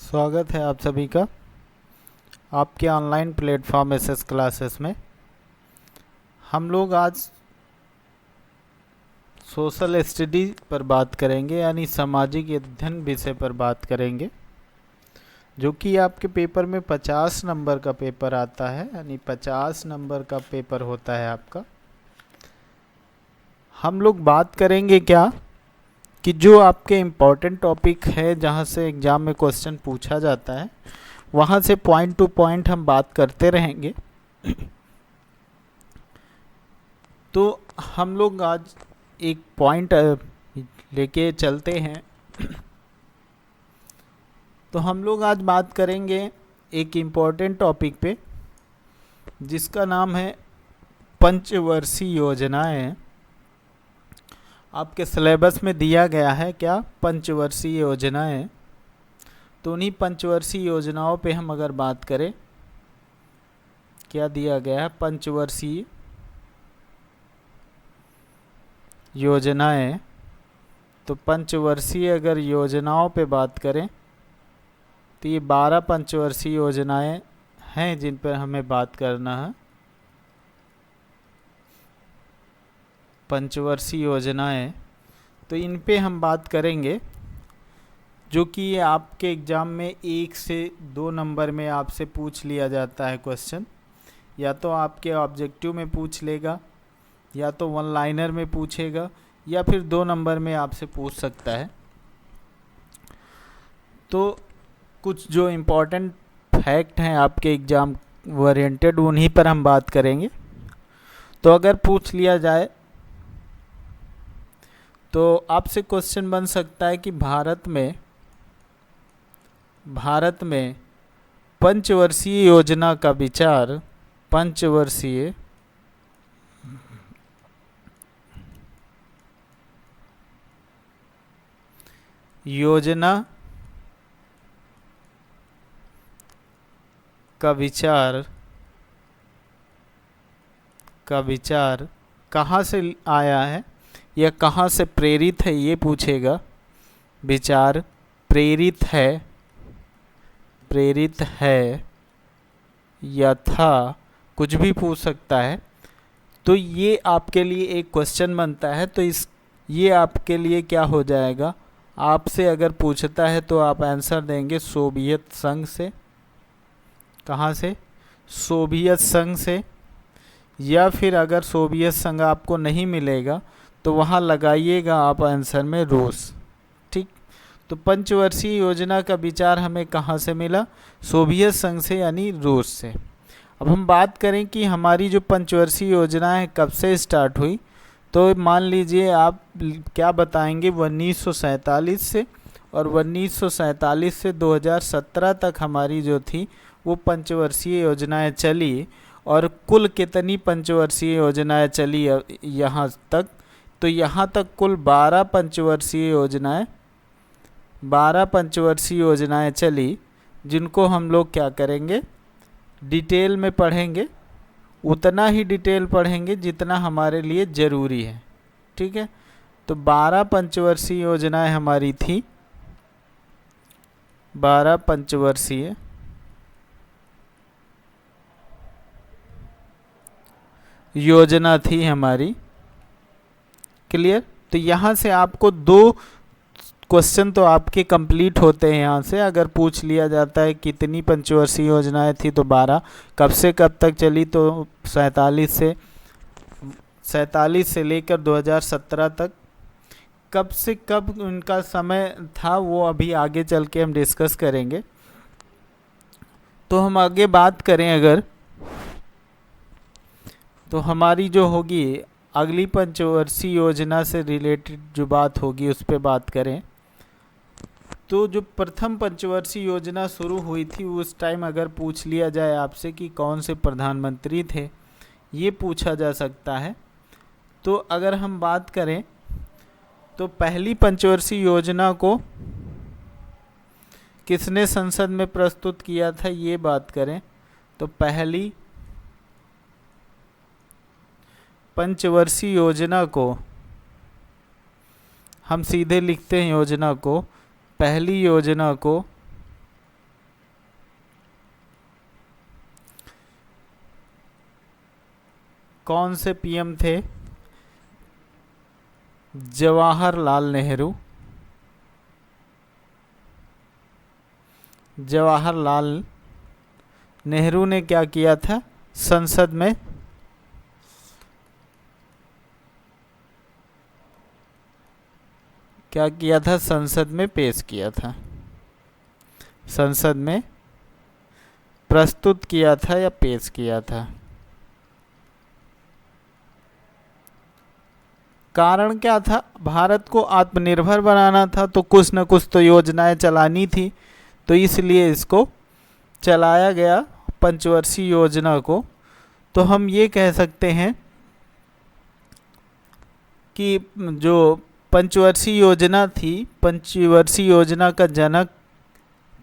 स्वागत है आप सभी का आपके ऑनलाइन प्लेटफॉर्म एसएस क्लासेस में। हम लोग आज सोशल स्टडी पर बात करेंगे, यानी सामाजिक अध्ययन विषय पर बात करेंगे, जो कि आपके पेपर में 50 नंबर का पेपर आता है, यानी 50 नंबर का पेपर होता है आपका। हम लोग बात करेंगे क्या कि जो आपके इम्पोर्टेंट टॉपिक है, जहाँ से एग्ज़ाम में क्वेश्चन पूछा जाता है, वहाँ से पॉइंट टू पॉइंट हम बात करते रहेंगे। तो हम लोग आज एक पॉइंट लेके चलते हैं। तो हम लोग आज बात करेंगे एक इम्पोर्टेंट टॉपिक पे, जिसका नाम है पंचवर्षीय योजनाएं। आपके सिलेबस में दिया गया है क्या, पंचवर्षीय योजनाएं। तो उन्हीं पंचवर्षीय योजनाओं पे हम अगर बात करें, क्या दिया गया है, पंचवर्षीय योजनाएं। तो पंचवर्षीय अगर योजनाओं पे बात करें तो ये 12 पंचवर्षीय योजनाएं हैं जिन पर हमें बात करना है। पंचवर्षीय योजनाएं, तो इन पे हम बात करेंगे, जो कि ये आपके एग्ज़ाम में 1 से 2 नंबर में आपसे पूछ लिया जाता है क्वेश्चन। या तो आपके ऑब्जेक्टिव में पूछ लेगा, या तो वन लाइनर में पूछेगा, या फिर 2 नंबर में आपसे पूछ सकता है। तो कुछ जो इम्पोर्टेंट फैक्ट हैं आपके एग्ज़ाम ओरिएंटेड, उन्हीं पर हम बात करेंगे। तो अगर पूछ लिया जाए तो आपसे क्वेश्चन बन सकता है कि भारत में पंचवर्षीय योजना का विचार, पंचवर्षीय योजना का विचार कहाँ से आया है या कहाँ से प्रेरित है, ये पूछेगा। विचार प्रेरित है या था, कुछ भी पूछ सकता है। तो ये आपके लिए एक क्वेश्चन बनता है। तो ये आपके लिए क्या हो जाएगा, आपसे अगर पूछता है तो आप आंसर देंगे सोवियत संघ से। कहाँ से? सोवियत संघ से। या फिर अगर सोवियत संघ आपको नहीं मिलेगा तो वहाँ लगाइएगा आप आंसर में रूस। ठीक। तो पंचवर्षीय योजना का विचार हमें कहाँ से मिला? सोवियत संघ से, यानी रूस से। अब हम बात करें कि हमारी जो पंचवर्षीय योजना है कब से स्टार्ट हुई, तो मान लीजिए आप क्या बताएंगे, 1947 से। और 1947 से 2017 तक हमारी जो थी वो पंचवर्षीय योजनाएं चली। और कुल कितनी पंचवर्षीय योजनाएं चली यहाँ तक? तो यहाँ तक कुल 12 पंचवर्षीय योजनाएं चली, जिनको हम लोग क्या करेंगे, डिटेल में पढ़ेंगे। उतना ही डिटेल पढ़ेंगे जितना हमारे लिए ज़रूरी है। ठीक है। तो 12 पंचवर्षीय योजनाएं हमारी थी, 12 पंचवर्षीय योजना थी हमारी। क्लियर? तो यहाँ से आपको 2 क्वेश्चन तो आपके कंप्लीट होते हैं। यहाँ से अगर पूछ लिया जाता है कितनी पंचवर्षीय योजनाएं थी, तो 12। कब से कब तक चली, तो 47 से लेकर 2017 तक। कब से कब उनका समय था वो अभी आगे चल के हम डिस्कस करेंगे। तो हम आगे बात करें अगर, तो हमारी जो होगी अगली पंचवर्षीय योजना से रिलेटेड जो बात होगी उस पर बात करें, तो जो प्रथम पंचवर्षीय योजना शुरू हुई थी उस टाइम अगर पूछ लिया जाए आपसे कि कौन से प्रधानमंत्री थे, ये पूछा जा सकता है। तो अगर हम बात करें तो पहली पंचवर्षीय योजना को किसने संसद में प्रस्तुत किया था, ये बात करें तो पहली पंचवर्षीय योजना को हम सीधे लिखते हैं, योजना को, पहली योजना को कौन से पीएम थे? जवाहरलाल नेहरू। जवाहरलाल नेहरू ने क्या किया था? संसद में क्या किया था? संसद में पेश किया था, संसद में प्रस्तुत किया था या पेश किया था। कारण क्या था? भारत को आत्मनिर्भर बनाना था, तो कुछ न कुछ तो योजनाएं चलानी थी, तो इसलिए इसको चलाया गया, पंचवर्षीय योजना को। तो हम ये कह सकते हैं कि जो पंचवर्षीय योजना थी, पंचवर्षीय योजना का जनक,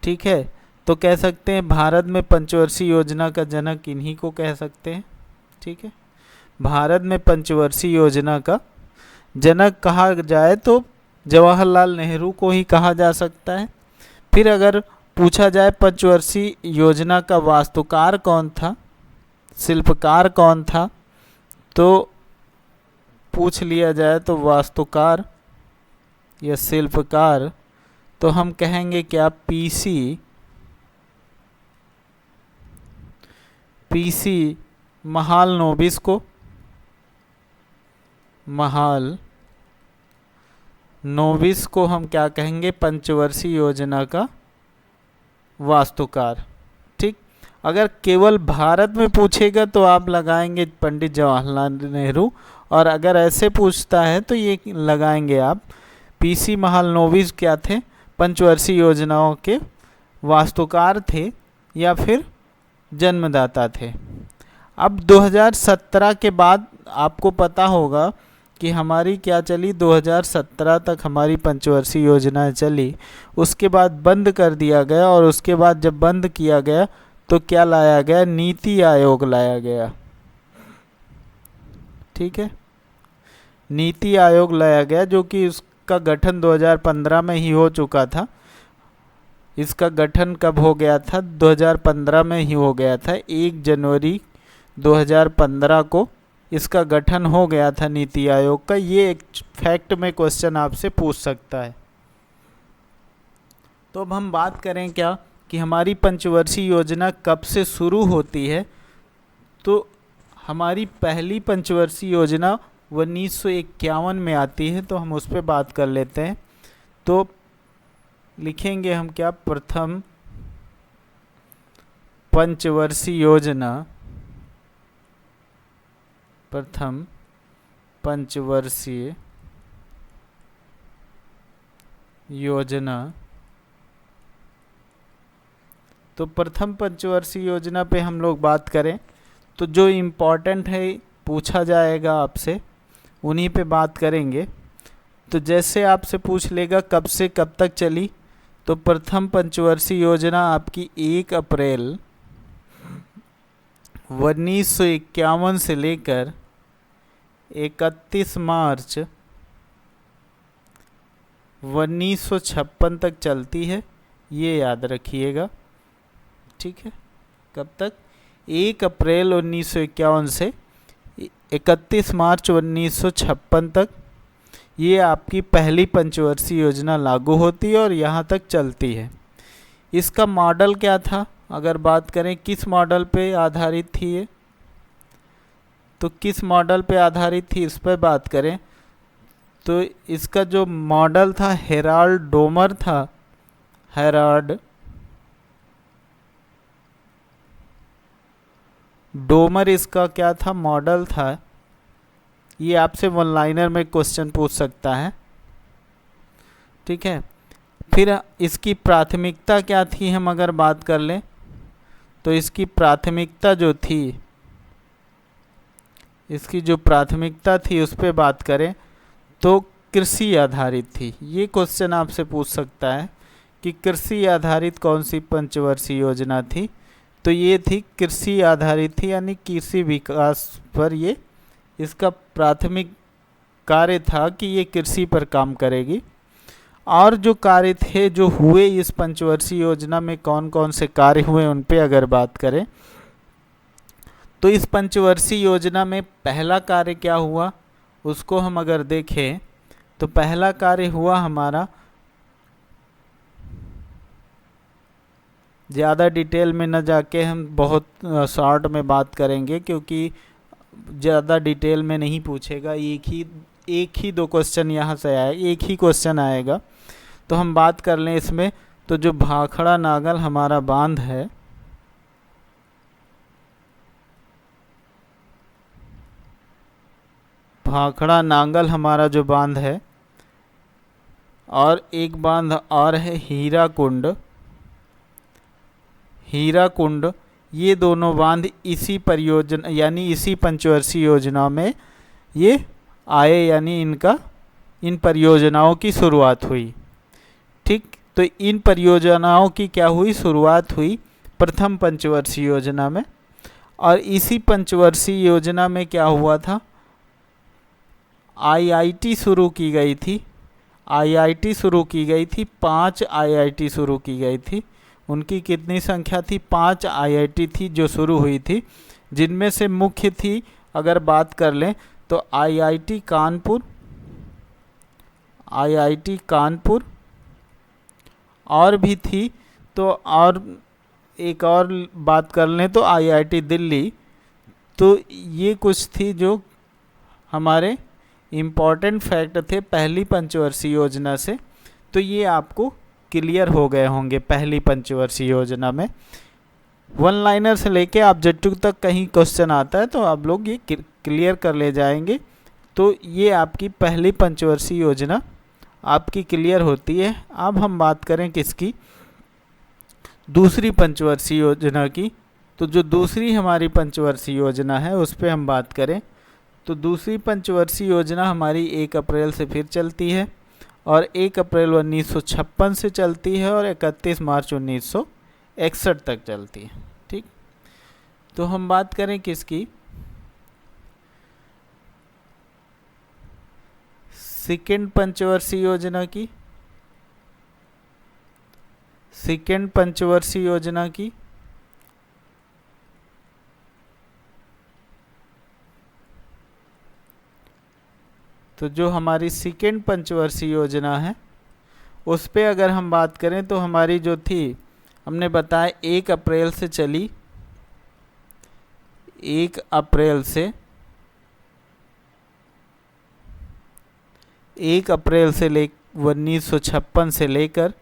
ठीक है, तो कह सकते हैं भारत में पंचवर्षीय योजना का जनक इन्हीं को कह सकते हैं। ठीक है, भारत में पंचवर्षीय योजना का जनक कहा जाए तो जवाहरलाल नेहरू को ही कहा जा सकता है। फिर अगर पूछा जाए पंचवर्षीय योजना का वास्तुकार कौन था, शिल्पकार कौन था, तो पूछ लिया जाए तो वास्तुकार या शिल्पकार, तो हम कहेंगे क्या? पीसी महालनोबिस को, महालनोबिस को हम क्या कहेंगे? पंचवर्षीय योजना का वास्तुकार। ठीक, अगर केवल भारत में पूछेगा तो आप लगाएंगे पंडित जवाहरलाल नेहरू, और अगर ऐसे पूछता है तो ये लगाएंगे आप पीसी महालनोबिस क्या थे? पंचवर्षीय योजनाओं के वास्तुकार थे या फिर जन्मदाता थे। अब 2017 के बाद आपको पता होगा कि हमारी क्या चली, 2017 तक हमारी पंचवर्षीय योजनाएं चली, उसके बाद बंद कर दिया गया, और उसके बाद जब बंद किया गया तो क्या लाया गया? नीति आयोग लाया गया। ठीक है, नीति आयोग लाया गया, जो कि उसका गठन 2015 में ही हो चुका था। इसका गठन कब हो गया था? 2015 में ही हो गया था, 1 जनवरी 2015 को इसका गठन हो गया था नीति आयोग का। ये एक फैक्ट में क्वेश्चन आपसे पूछ सकता है। तो अब हम बात करें क्या कि हमारी पंचवर्षीय योजना कब से शुरू होती है। तो हमारी पहली पंचवर्षीय योजना 1951 में आती है, तो हम उस पर बात कर लेते हैं। तो लिखेंगे हम क्या? प्रथम पंचवर्षीय योजना, प्रथम पंचवर्षीय योजना। तो प्रथम पंचवर्षीय योजना पे हम लोग बात करें तो जो इम्पोर्टेंट है पूछा जाएगा आपसे, उन्हीं पे बात करेंगे। तो जैसे आपसे पूछ लेगा कब से कब तक चली, तो प्रथम पंचवर्षीय योजना आपकी 1 अप्रैल 1951 से लेकर 31 मार्च 1956 तक चलती है, ये याद रखिएगा। ठीक है, कब तक? 1 अप्रैल 1951 से 31 मार्च 1956 तक ये आपकी पहली पंचवर्षीय योजना लागू होती है और यहाँ तक चलती है। इसका मॉडल क्या था? अगर बात करें किस मॉडल पे आधारित थी ये, तो किस मॉडल पे आधारित थी इस पर बात करें तो इसका जो मॉडल था हेराल्ड डोमर था। हेराल्ड डोमर इसका क्या था? मॉडल था। ये आपसे वन लाइनर में क्वेश्चन पूछ सकता है। ठीक है, फिर इसकी प्राथमिकता क्या थी हम अगर बात कर लें तो इसकी प्राथमिकता जो थी, इसकी जो प्राथमिकता थी उस पर बात करें तो कृषि आधारित थी। ये क्वेश्चन आपसे पूछ सकता है कि कृषि आधारित कौन सी पंचवर्षीय योजना थी, तो ये थी कृषि आधारित थी, यानी कृषि विकास पर ये इसका प्राथमिक कार्य था कि ये कृषि पर काम करेगी। और जो कार्य थे जो हुए इस पंचवर्षीय योजना में, कौन कौन से कार्य हुए उन पे अगर बात करें तो इस पंचवर्षीय योजना में पहला कार्य क्या हुआ, उसको हम अगर देखें तो पहला कार्य हुआ हमारा, ज़्यादा डिटेल में न जाके हम बहुत शॉर्ट में बात करेंगे, क्योंकि ज़्यादा डिटेल में नहीं पूछेगा, एक ही दो क्वेश्चन यहाँ से आएगा, एक ही क्वेश्चन आएगा। तो हम बात कर लें इसमें, तो जो भाखड़ा नागल हमारा बांध है, भाखड़ा नांगल हमारा जो बांध है, और एक बांध और है हीराकुंड, हीराकुंड, ये दोनों बांध इसी परियोजना यानी इसी पंचवर्षीय योजना में ये आए, यानी इन परियोजनाओं की शुरुआत हुई। ठीक, तो इन परियोजनाओं की क्या हुई, शुरुआत हुई प्रथम पंचवर्षीय योजना में। और इसी पंचवर्षीय योजना में क्या हुआ था, आईआईटी शुरू की गई थी, आईआईटी शुरू की गई थी, 5 आईआईटी शुरू की गई थी। उनकी कितनी संख्या थी, 5 आईआईटी थी जो शुरू हुई थी, जिनमें से मुख्य थी अगर बात कर लें तो आईआईटी कानपुर, आईआईटी कानपुर और भी थी, तो और एक और बात कर लें तो आईआईटी दिल्ली। तो ये कुछ थी जो हमारे इम्पॉर्टेंट फैक्ट थे पहली पंचवर्षीय योजना से। तो ये आपको क्लियर हो गए होंगे पहली पंचवर्षीय योजना में। वन लाइनर से लेके ऑब्जेक्टिव तक कहीं क्वेश्चन आता है तो आप लोग ये क्लियर कर ले जाएंगे। तो ये आपकी पहली पंचवर्षीय योजना आपकी क्लियर होती है। अब हम बात करें किसकी, दूसरी पंचवर्षीय योजना की। तो जो दूसरी हमारी पंचवर्षीय योजना है उस पर हम बात करें तो दूसरी पंचवर्षीय योजना हमारी 1 अप्रैल से फिर चलती है, और 1 अप्रैल 1956 से चलती है और 31 मार्च 1961 तक चलती है। ठीक, तो हम बात करें किसकी, सेकेंड पंचवर्षीय योजना की, सेकेंड पंचवर्षीय योजना की। तो जो हमारी सेकेंड पंचवर्षीय योजना है उस पे अगर हम बात करें तो हमारी जो थी, हमने बताया 1 अप्रैल से चली, 1 अप्रैल से 1 अप्रैल से 1956 से लेकर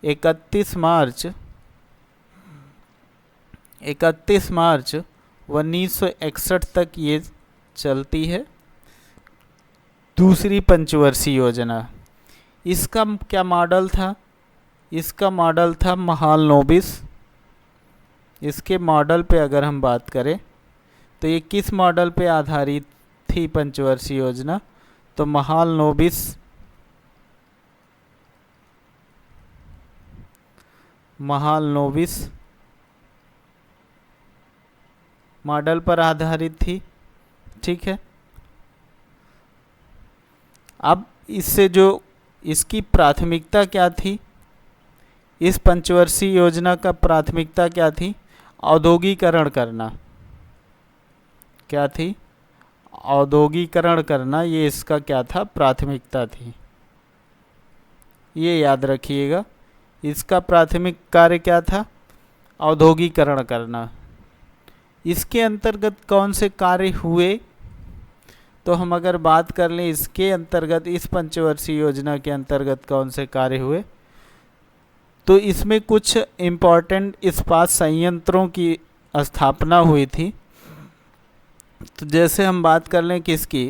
31 मार्च 1961 तक ये चलती है दूसरी पंचवर्षीय योजना। इसका क्या मॉडल था, इसका मॉडल था महालनोबिस। इसके मॉडल पे अगर हम बात करें तो ये किस मॉडल पे आधारित थी पंचवर्षीय योजना, तो महालनोबिस मॉडल पर आधारित थी। ठीक है, अब इससे जो इसकी प्राथमिकता क्या थी, इस पंचवर्षीय योजना का प्राथमिकता क्या थी, औद्योगिकरण करना। क्या थी, औद्योगिकरण करना, ये इसका क्या था, प्राथमिकता थी। ये याद रखिएगा, इसका प्राथमिक कार्य क्या था, औद्योगिकरण करना। इसके अंतर्गत कौन से कार्य हुए, तो हम अगर बात कर लें इसके अंतर्गत, इस पंचवर्षीय योजना के अंतर्गत कौन से कार्य हुए, तो इसमें कुछ इम्पॉर्टेंट इस्पात संयंत्रों की स्थापना हुई थी। तो जैसे हम बात कर लें किसकी,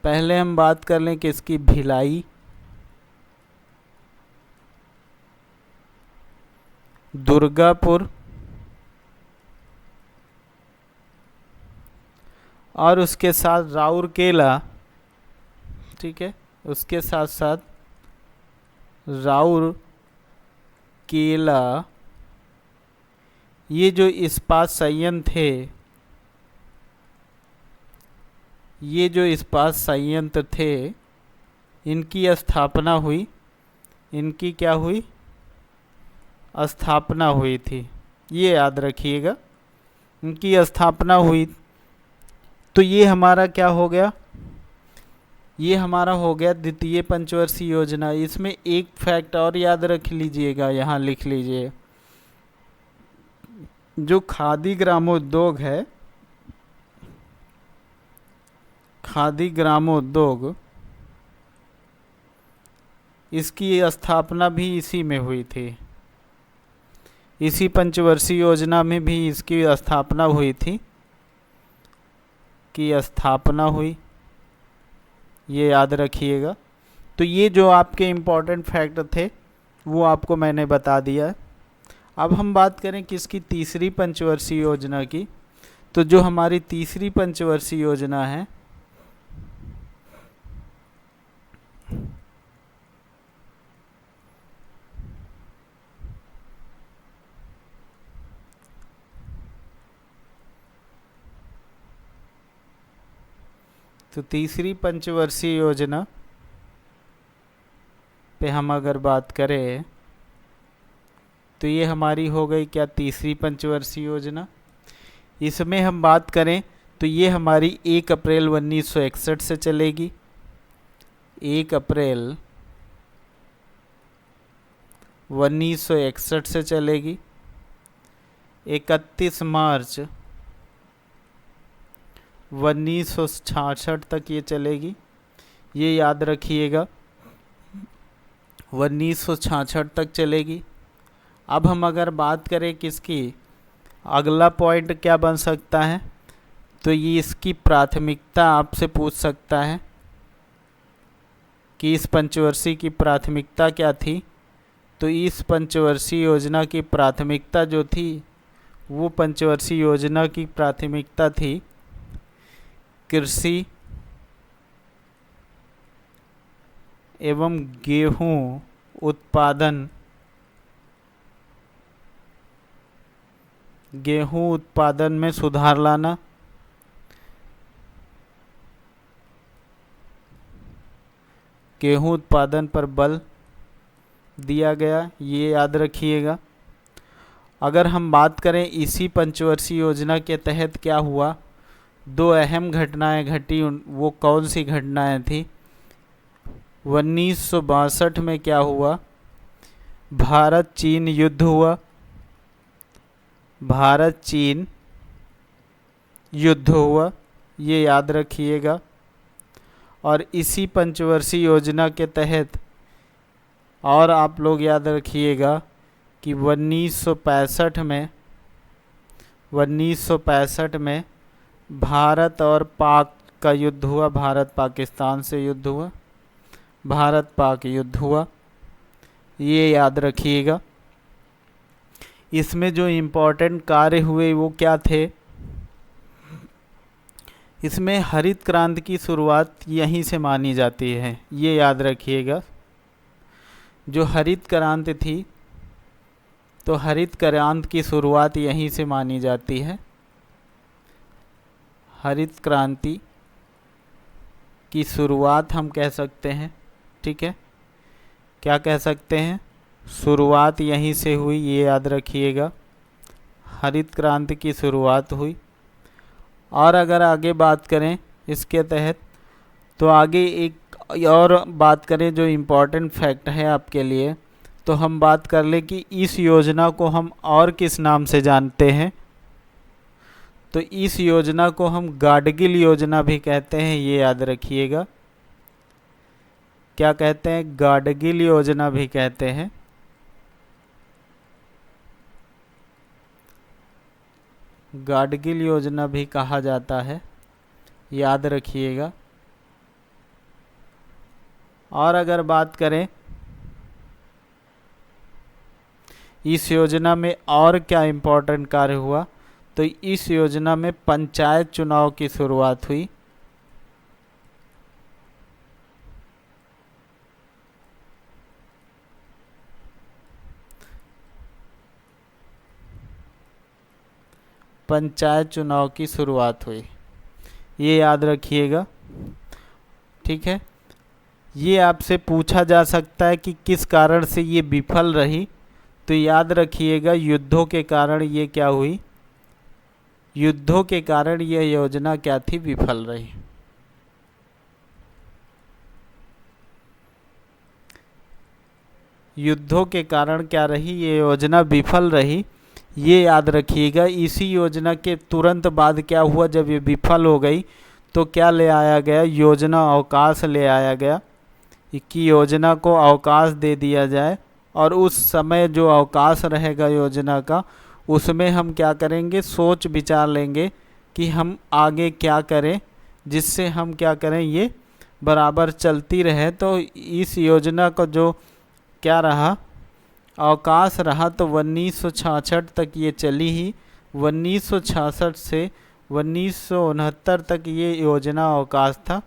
पहले हम बात कर लें किसकी, भिलाई, दुर्गापुर और उसके साथ राउरकेला। ठीक है, उसके साथ साथ राउरकेला। ये जो इस्पात संयंत्र थे, ये जो इस्पात संयंत्र थे, इनकी स्थापना हुई, इनकी क्या हुई, स्थापना हुई थी। ये याद रखिएगा, की स्थापना हुई। तो ये हमारा क्या हो गया, ये हमारा हो गया द्वितीय पंचवर्षीय योजना। इसमें एक फैक्ट और याद रख लीजिएगा, यहाँ लिख लीजिए, जो खादी ग्रामोद्योग है, खादी ग्रामोद्योग, इसकी स्थापना भी इसी में हुई थी, इसी पंचवर्षीय योजना में भी इसकी स्थापना हुई थी, की स्थापना हुई, ये याद रखिएगा। तो ये जो आपके इम्पोर्टेंट फैक्ट थे वो आपको मैंने बता दिया है। अब हम बात करें किसकी, तीसरी पंचवर्षीय योजना की। तो जो हमारी तीसरी पंचवर्षीय योजना है, तो तीसरी पंचवर्षीय योजना पे हम अगर बात करें तो ये हमारी हो गई क्या, तीसरी पंचवर्षीय योजना। इसमें हम बात करें तो ये हमारी 1 अप्रैल 1961 से चलेगी, 1 अप्रैल 1961 से चलेगी, 31 मार्च 1966 तक ये चलेगी, ये याद रखिएगा, 1966 तक चलेगी। अब हम अगर बात करें किसकी, अगला पॉइंट क्या बन सकता है, तो ये इसकी प्राथमिकता आपसे पूछ सकता है कि इस पंचवर्षीय की प्राथमिकता क्या थी। तो इस पंचवर्षीय योजना की प्राथमिकता जो थी, वो पंचवर्षीय योजना की प्राथमिकता थी कृषि एवं गेहूं उत्पादन, गेहूं उत्पादन में सुधार लाना, गेहूं उत्पादन पर बल दिया गया, ये याद रखिएगा। अगर हम बात करें इसी पंचवर्षीय योजना के तहत क्या हुआ, 2 अहम घटनाएं घटी, वो कौन सी घटनाएं थी। 1962 में क्या हुआ, भारत चीन युद्ध हुआ, भारत चीन युद्ध हुआ, ये याद रखिएगा। और इसी पंचवर्षीय योजना के तहत और आप लोग याद रखिएगा कि 1965 में भारत और पाक का युद्ध हुआ, भारत पाकिस्तान से युद्ध हुआ, भारत पाक युद्ध हुआ, ये याद रखिएगा। इसमें जो इम्पोर्टेंट कार्य हुए वो क्या थे, इसमें हरित क्रांति की शुरुआत यहीं से मानी जाती है, ये याद रखिएगा। जो हरित क्रांति थी, तो हरित क्रांति की शुरुआत यहीं से मानी जाती है, हरित क्रांति की शुरुआत हम कह सकते हैं, ठीक है, क्या कह सकते हैं, शुरुआत यहीं से हुई, ये याद रखिएगा, हरित क्रांति की शुरुआत हुई। और अगर आगे बात करें इसके तहत, तो आगे एक और बात करें जो इम्पोर्टेंट फैक्ट है आपके लिए, तो हम बात कर लें कि इस योजना को हम और किस नाम से जानते हैं। तो इस योजना को हम गाडगिल योजना भी कहते हैं, ये याद रखिएगा। क्या कहते हैं, गाडगिल योजना भी कहते हैं। गाडगिल योजना भी कहा जाता है, याद रखिएगा। और अगर बात करें इस योजना में और क्या इम्पोर्टेंट कार्य हुआ, तो इस योजना में पंचायत चुनाव की शुरुआत हुई, पंचायत चुनाव की शुरुआत हुई, ये याद रखिएगा, ठीक है। ये आपसे पूछा जा सकता है कि किस कारण से ये विफल रही, तो याद रखिएगा युद्धों के कारण ये क्या हुई, युद्धों के कारण यह योजना क्या थी, विफल रही। युद्धों के कारण क्या रही, ये योजना विफल रही। ये याद रखिएगा। इसी योजना के तुरंत बाद क्या हुआ, जब ये विफल हो गई तो क्या ले आया गया, योजना अवकाश ले आया गया कि योजना को अवकाश दे दिया जाए, और उस समय जो अवकाश रहेगा योजना का, उसमें हम क्या करेंगे, सोच विचार लेंगे कि हम आगे क्या करें जिससे हम क्या करें, ये बराबर चलती रहे। तो इस योजना का जो क्या रहा, अवकाश रहा, तो 1966 तक ये चली ही। 1966 से 1969 तक ये योजना अवकाश था।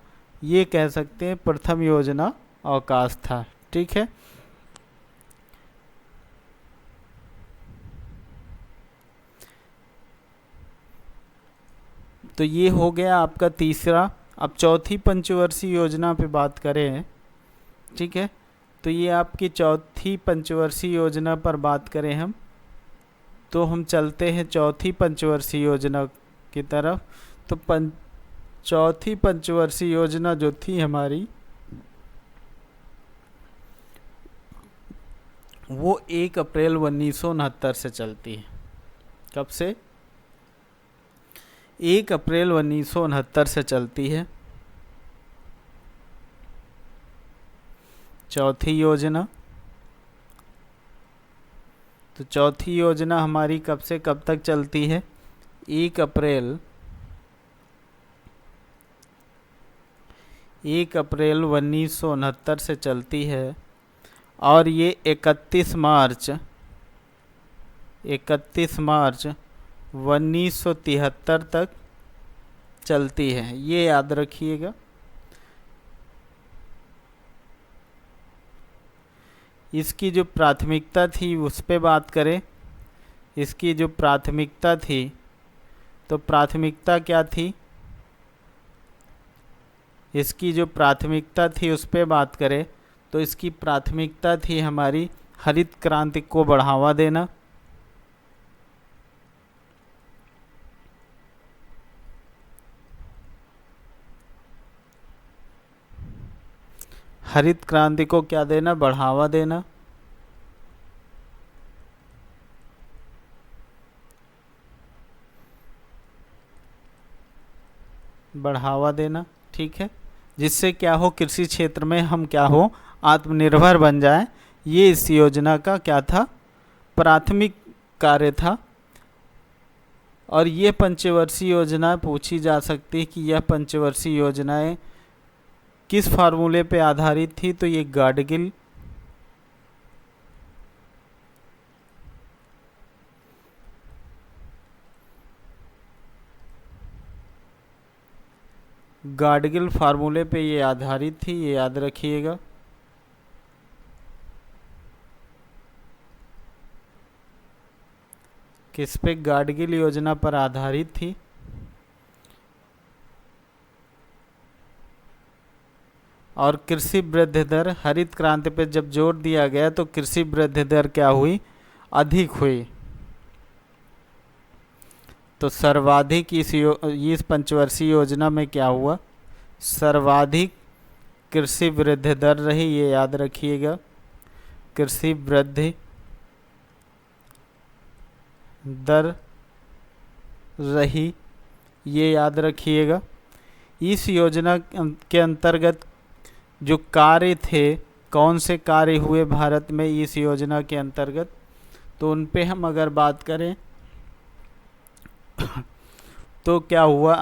ये कह सकते हैं प्रथम योजना अवकाश था। ठीक है। तो ये हो गया आपका तीसरा। अब चौथी पंचवर्षीय योजना पे बात करें। ठीक है। तो ये आपकी चौथी पंचवर्षीय योजना पर बात करें हम, तो हम चलते हैं चौथी पंचवर्षीय योजना की तरफ। तो चौथी पंचवर्षीय योजना जो थी हमारी, वो 1 अप्रैल 1969 से चलती है। कब से? 1 अप्रैल 1969 से चलती है चौथी योजना। तो चौथी योजना हमारी कब से कब तक चलती है? 1 अप्रैल 1969 से चलती है, और ये 31 मार्च 1973 तक चलती है। ये याद रखिएगा। इसकी जो प्राथमिकता थी उस पे बात करें। इसकी जो प्राथमिकता थी, तो प्राथमिकता क्या थी? इसकी जो प्राथमिकता थी उस पे बात करें तो इसकी प्राथमिकता थी हमारी हरित क्रांति को बढ़ावा देना। हरित क्रांति को क्या देना? बढ़ावा देना। बढ़ावा देना। ठीक है। जिससे क्या हो, कृषि क्षेत्र में हम क्या हो, आत्मनिर्भर बन जाएं। ये इस योजना का क्या था? प्राथमिक कार्य था। और ये पंचवर्षीय योजना पूछी जा सकती है कि यह पंचवर्षीय योजनाएं किस फार्मूले पे आधारित थी? तो ये गाडगिल फार्मूले पे ये आधारित थी। ये याद रखिएगा। किस पे? गाडगिल योजना पर आधारित थी। और कृषि वृद्धि दर, हरित क्रांति पे जब जोर दिया गया तो कृषि वृद्धि दर क्या हुई? अधिक हुई। तो सर्वाधिक इस पंचवर्षीय योजना में क्या हुआ? सर्वाधिक कृषि वृद्धि दर रही। ये याद रखिएगा। कृषि वृद्धि दर रही, ये याद रखिएगा। इस योजना के अंतर्गत जो कार्य थे, कौन से कार्य हुए भारत में इस योजना के अंतर्गत, तो उन पे हम अगर बात करें तो क्या हुआ?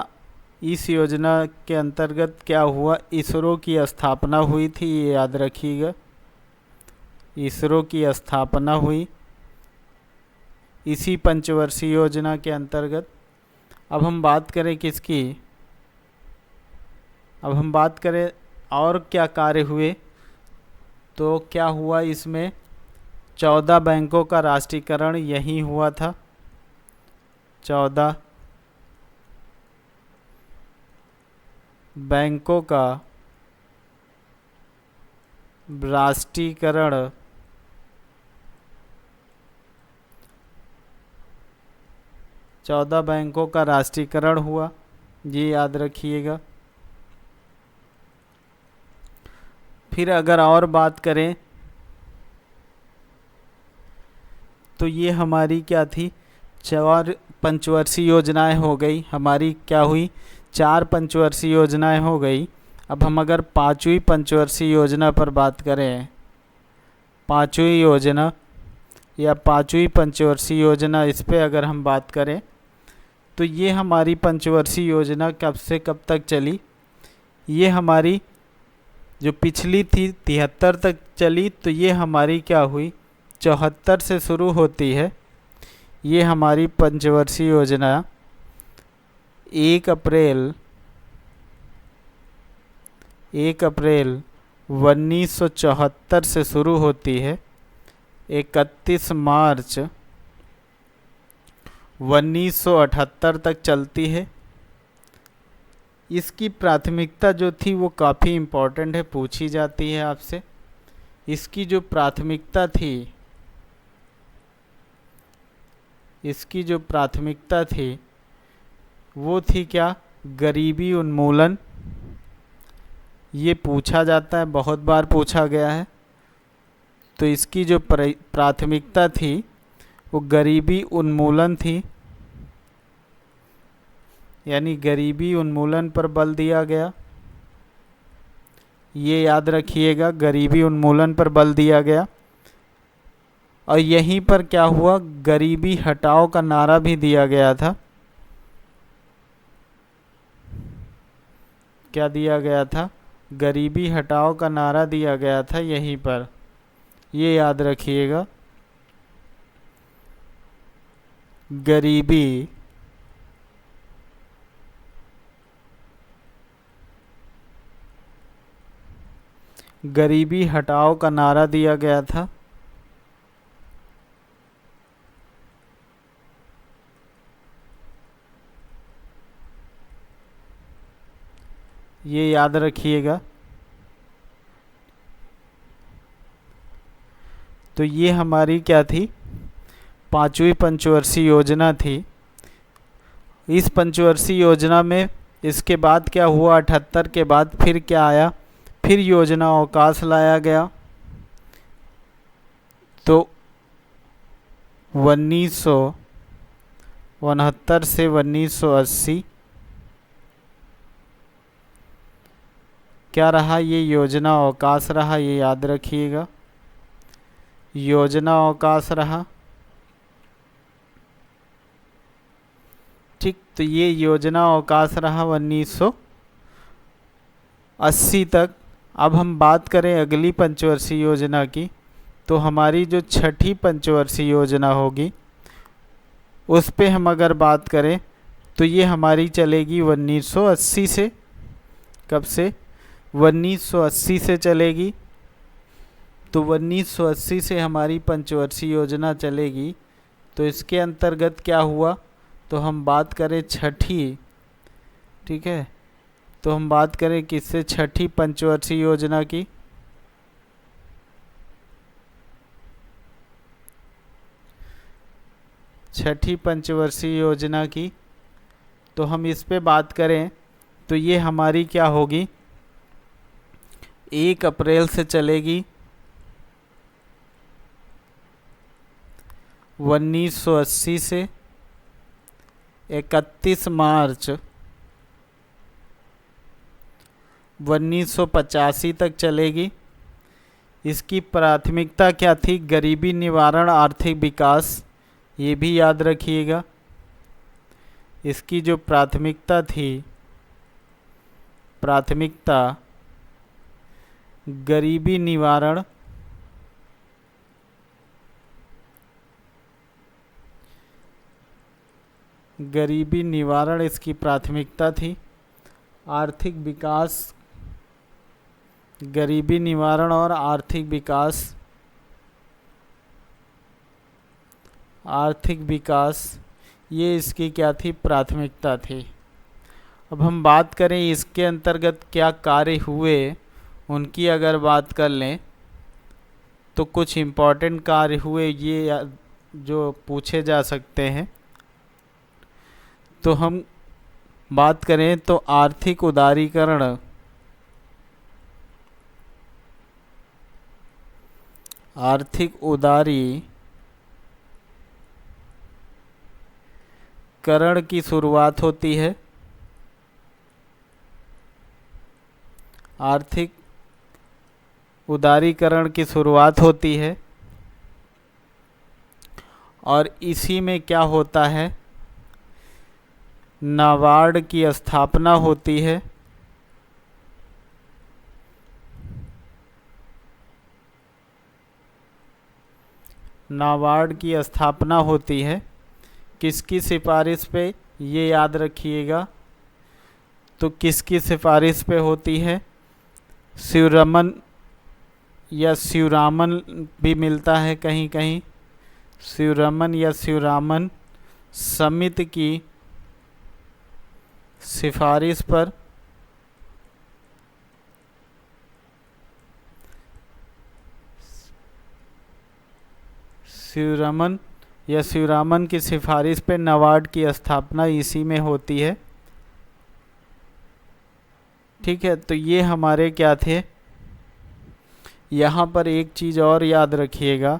इस योजना के अंतर्गत क्या हुआ? इसरो की स्थापना हुई थी। ये याद रखिएगा। इसरो की स्थापना हुई इसी पंचवर्षीय योजना के अंतर्गत। अब हम बात करें किसकी? अब हम बात करें और क्या कार्य हुए, तो क्या हुआ इसमें? 14 बैंकों का राष्ट्रीयकरण यही हुआ था। 14 बैंकों का राष्ट्रीयकरण 14 बैंकों का राष्ट्रीयकरण हुआ, ये याद रखिएगा। फिर अगर और बात करें तो ये हमारी क्या थी, 4 पंचवर्षीय योजनाएं हो गई हमारी, क्या हुई 4 पंचवर्षीय योजनाएं हो गई। अब हम अगर 5वीं पंचवर्षीय योजना पर बात करें, 5वीं योजना या 5वीं पंचवर्षीय योजना, इस पे अगर हम बात करें तो ये हमारी पंचवर्षीय योजना कब से कब तक चली, ये हमारी जो पिछली थी 73 तक चली, तो ये हमारी क्या हुई 74 से शुरू होती है। ये हमारी पंचवर्षीय योजना 1 अप्रैल 1974 से शुरू होती है, 31 मार्च 1978 तक चलती है। इसकी प्राथमिकता जो थी वो काफ़ी इम्पोर्टेंट है, पूछी जाती है आपसे। इसकी जो प्राथमिकता थी वो थी क्या, गरीबी उन्मूलन। ये पूछा जाता है, बहुत बार पूछा गया है। तो इसकी जो प्राथमिकता थी वो गरीबी उन्मूलन थी, यानी गरीबी उन्मूलन पर बल दिया गया। ये याद रखिएगा, गरीबी उन्मूलन पर बल दिया गया। और यहीं पर क्या हुआ, गरीबी हटाओ का नारा भी दिया गया था। क्या दिया गया था, गरीबी हटाओ का नारा दिया गया था यहीं पर, ये याद रखिएगा। गरीबी हटाओ का नारा दिया गया था। ये याद रखिएगा। तो ये हमारी क्या थी, 5वीं पंचवर्षीय योजना थी। इस पंचवर्षीय योजना में इसके बाद क्या हुआ, 78 के बाद फिर क्या आया, फिर योजना अवकाश लाया गया। तो 1969 से 1980 क्या रहा, ये योजना अवकाश रहा, ये याद रखिएगा, योजना अवकाश रहा। ठीक, तो ये योजना अवकाश रहा 1980 तक। अब हम बात करें अगली पंचवर्षीय योजना की, तो हमारी जो 6ठी पंचवर्षीय योजना होगी उस पे हम अगर बात करें तो ये हमारी चलेगी 1980 से। कब से, 1980 से चलेगी। तो 1980 से हमारी पंचवर्षीय योजना चलेगी। तो इसके अंतर्गत क्या हुआ, तो हम बात करें 6ठी, ठीक है, तो हम बात करें किससे, 6ठी पंचवर्षीय योजना की। छठी पंचवर्षीय योजना की, तो हम इस पे बात करें तो ये हमारी क्या होगी, 1 अप्रैल से चलेगी 1980 से 31 मार्च 1985 तक चलेगी। इसकी प्राथमिकता क्या थी, गरीबी निवारण, आर्थिक विकास, ये भी याद रखिएगा। इसकी जो प्राथमिकता थी, प्राथमिकता गरीबी निवारण, गरीबी निवारण इसकी प्राथमिकता थी। आर्थिक विकास, गरीबी निवारण और आर्थिक विकास, आर्थिक विकास, ये इसकी क्या थी, प्राथमिकता थी। अब हम बात करें इसके अंतर्गत क्या कार्य हुए, उनकी अगर बात कर लें तो कुछ इम्पोर्टेंट कार्य हुए, ये जो पूछे जा सकते हैं। तो हम बात करें तो आर्थिक उदारीकरण, आर्थिक उदारीकरण की शुरुआत होती है, आर्थिक उदारीकरण की शुरुआत होती है और इसी में क्या होता है, नाबार्ड की स्थापना होती है, नाबार्ड की स्थापना होती है। किसकी सिफारिश पे, ये याद रखिएगा, तो किसकी सिफारिश पे होती है, शिवरमन या शिवरामन भी मिलता है कहीं कहीं, शिवरमन या शिवरामन समिति की सिफारिश पर शिवरमन या शिवरामन की सिफारिश पे नाबार्ड की स्थापना इसी में होती है। ठीक है, तो ये हमारे क्या थे। यहाँ पर एक चीज़ और याद रखिएगा,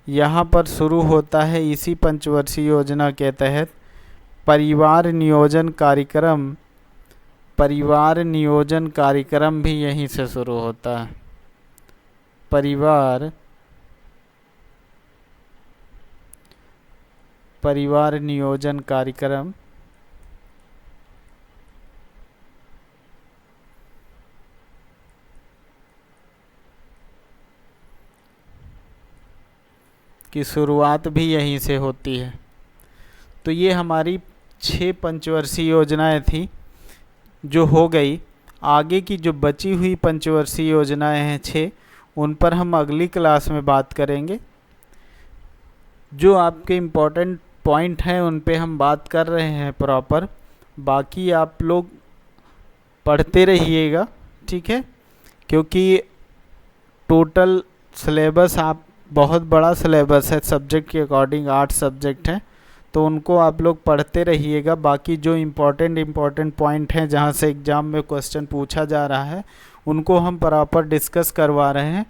यहाँ पर शुरू होता है इसी पंचवर्षीय योजना के तहत परिवार नियोजन कार्यक्रम, परिवार नियोजन कार्यक्रम भी यहीं से शुरू होता है। परिवार नियोजन कार्यक्रम की शुरुआत भी यहीं से होती है। तो ये हमारी 6 पंचवर्षीय योजनाएं थी जो हो गई। आगे की जो बची हुई पंचवर्षीय योजनाएं हैं 6, उन पर हम अगली क्लास में बात करेंगे। जो आपके इम्पोर्टेंट पॉइंट हैं उन पे हम बात कर रहे हैं प्रॉपर, बाकी आप लोग पढ़ते रहिएगा, ठीक है, क्योंकि टोटल सिलेबस आप बहुत बड़ा सिलेबस है, सब्जेक्ट के अकॉर्डिंग 8 सब्जेक्ट हैं, तो उनको आप लोग पढ़ते रहिएगा। बाकी जो इम्पोर्टेंट पॉइंट हैं जहाँ से एग्ज़ाम में क्वेश्चन पूछा जा रहा है उनको हम प्रॉपर डिस्कस करवा रहे हैं।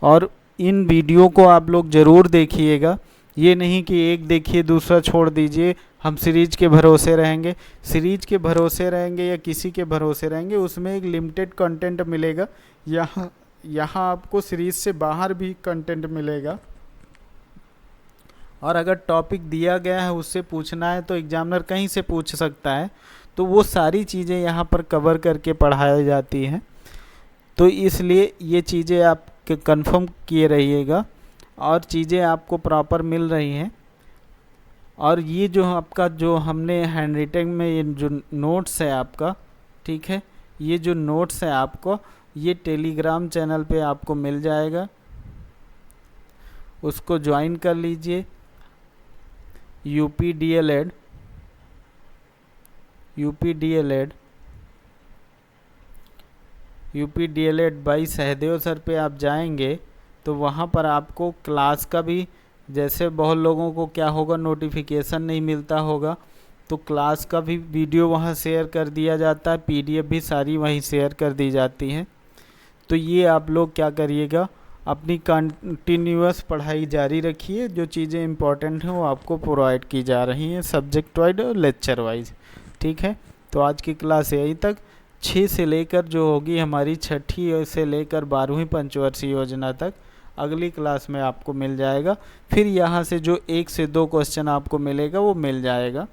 और इन वीडियो को आप लोग ज़रूर देखिएगा, ये नहीं कि एक देखिए दूसरा छोड़ दीजिए, हम सीरीज के भरोसे रहेंगे। सीरीज के भरोसे रहेंगे या किसी के भरोसे रहेंगे, उसमें एक लिमिटेड कंटेंट मिलेगा। यहाँ आपको सीरीज से बाहर भी कंटेंट मिलेगा, और अगर टॉपिक दिया गया है उससे पूछना है तो एग्जामिनर कहीं से पूछ सकता है, तो वो सारी चीज़ें यहाँ पर कवर करके पढ़ाई जाती हैं। तो इसलिए ये चीज़ें आप कंफर्म किए रहिएगा और चीज़ें आपको प्रॉपर मिल रही हैं। और ये जो आपका जो हमने हैंड राइटिंग में ये जो नोट्स है आपका, ठीक है, ये जो नोट्स है आपको ये टेलीग्राम चैनल पे आपको मिल जाएगा, उसको ज्वाइन कर लीजिए। UP DElEd by Sahdev sir पे आप जाएंगे तो वहाँ पर आपको क्लास का भी, जैसे बहुत लोगों को क्या होगा नोटिफिकेशन नहीं मिलता होगा, तो क्लास का भी वीडियो वहाँ शेयर कर दिया जाता है, पीडीएफ भी सारी वहीं शेयर कर दी जाती हैं। तो ये आप लोग क्या करिएगा, अपनी कंटिन्यूअस पढ़ाई जारी रखिए, जो चीज़ें इंपॉर्टेंट हैं वो आपको प्रोवाइड की जा रही हैं सब्जेक्ट वाइज और लेक्चर वाइज, ठीक है। तो आज की क्लास यहीं तक। 6 से लेकर जो होगी हमारी 6ठी से लेकर 12वीं पंचवर्षीय योजना तक अगली क्लास में आपको मिल जाएगा। फिर यहाँ से जो 1 से 2 क्वेश्चन आपको मिलेगा वो मिल जाएगा।